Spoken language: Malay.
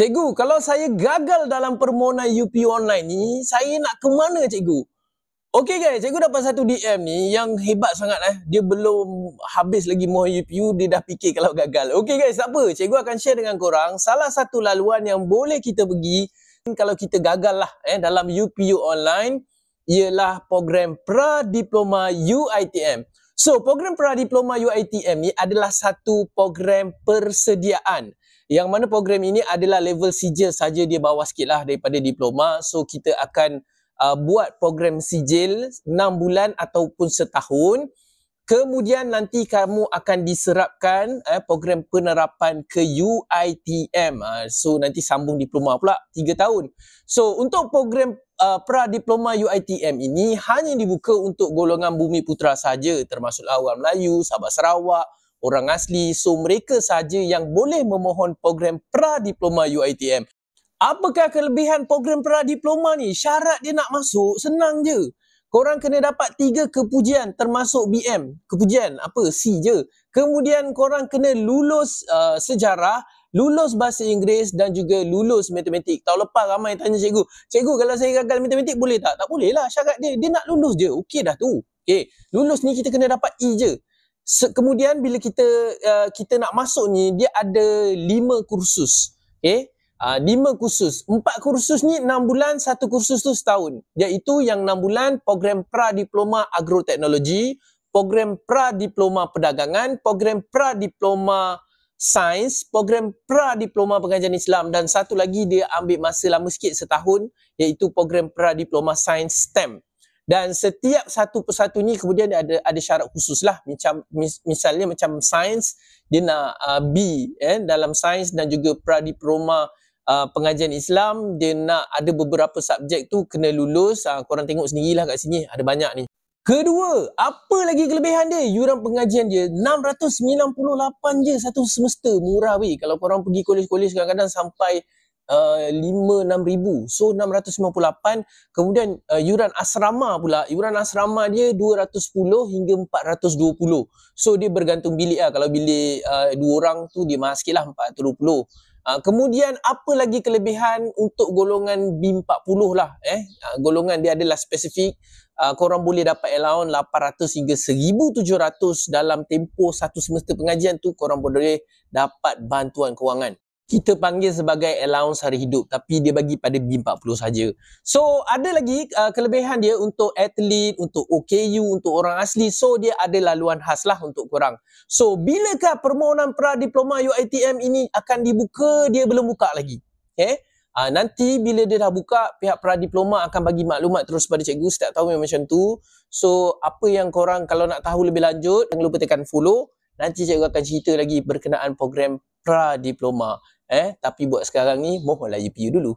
Cikgu, kalau saya gagal dalam permohonan UPU online ni, saya nak ke mana cikgu? Okey guys, cikgu dapat satu DM ni yang hebat sangat Dia belum habis lagi mohon UPU, dia dah fikir kalau gagal. Okey guys, tak apa. Cikgu akan share dengan korang salah satu laluan yang boleh kita pergi kalau kita gagal lah dalam UPU online, ialah program Pra-Diploma UiTM. So, program Pra-Diploma UiTM ni adalah satu program persediaan. Yang mana program ini adalah level sijil saja, dia bawah sikit lah daripada diploma. So kita akan buat program sijil 6 bulan ataupun setahun. Kemudian nanti kamu akan diserapkan program penerapan ke UiTM. So nanti sambung diploma pula 3 tahun. So untuk program Pra-Diploma UiTM ini hanya dibuka untuk golongan Bumi Putera saja, termasuklah orang Melayu, Sabah Sarawak, orang asli. So mereka saja yang boleh memohon program Pra-Diploma UiTM. Apakah kelebihan program Pra-Diploma ni? Syarat dia nak masuk senang je. Korang kena dapat 3 kepujian termasuk BM. Kepujian apa? C je. Kemudian korang kena lulus sejarah, lulus bahasa Inggeris dan juga lulus matematik. Tahun lepas ramai tanya cikgu, cikgu kalau saya gagal matematik boleh tak? Tak boleh lah, syarat dia nak lulus je. Okey dah tu. Okay. Lulus ni kita kena dapat E je. Kemudian bila kita nak masuk ni, dia ada 5 kursus. Okay? 5 kursus. 4 kursus ni 6 bulan, 1 kursus tu setahun. Iaitu yang 6 bulan program Pra-Diploma Agroteknologi, program Pra-Diploma Perdagangan, program Pra-Diploma Sains, program Pra-Diploma Pengajian Islam, dan satu lagi dia ambil masa lama sikit setahun, iaitu program Pra-Diploma Sains STEM. Dan setiap satu persatu ni kemudian ada syarat khusus lah. Misalnya macam sains, dia nak B dalam sains, dan juga Pra-Diploma Pengajian Islam, dia nak ada beberapa subjek tu kena lulus. Korang tengok sendirilah kat sini, ada banyak ni. Kedua, apa lagi kelebihan dia? Yuran pengajian dia 698 je satu semester. Murah weh. Kalau korang pergi kolej-kolej kadang-kadang sampai 5-6 ribu. So 698. Kemudian yuran asrama pula. Yuran asrama dia 210 hingga 420. So dia bergantung bilik lah. Kalau bilik 2 orang tu dia mahal sikit lah, 420. Kemudian apa lagi kelebihan untuk golongan B40 lah. Golongan dia adalah spesifik. Korang boleh dapat allowance 800 hingga 1700 dalam tempoh satu semester pengajian tu. Korang boleh dapat bantuan kewangan. Kita panggil sebagai allowance hari hidup, tapi dia bagi pada B40 saja. So ada lagi kelebihan dia untuk atlet, untuk OKU, untuk orang asli. So dia ada laluan khas lah untuk korang. So bilakah permohonan Pra-Diploma UiTM ini akan dibuka? Dia belum buka lagi. Okay? Nanti bila dia dah buka, pihak Pra-Diploma akan bagi maklumat terus pada cikgu setiap tahun yang macam tu. So apa yang korang kalau nak tahu lebih lanjut, jangan lupa tekan follow. Nanti cikgu akan cerita lagi berkenaan program Pra-Diploma. Tapi buat sekarang ni, mohonlah UPU dulu.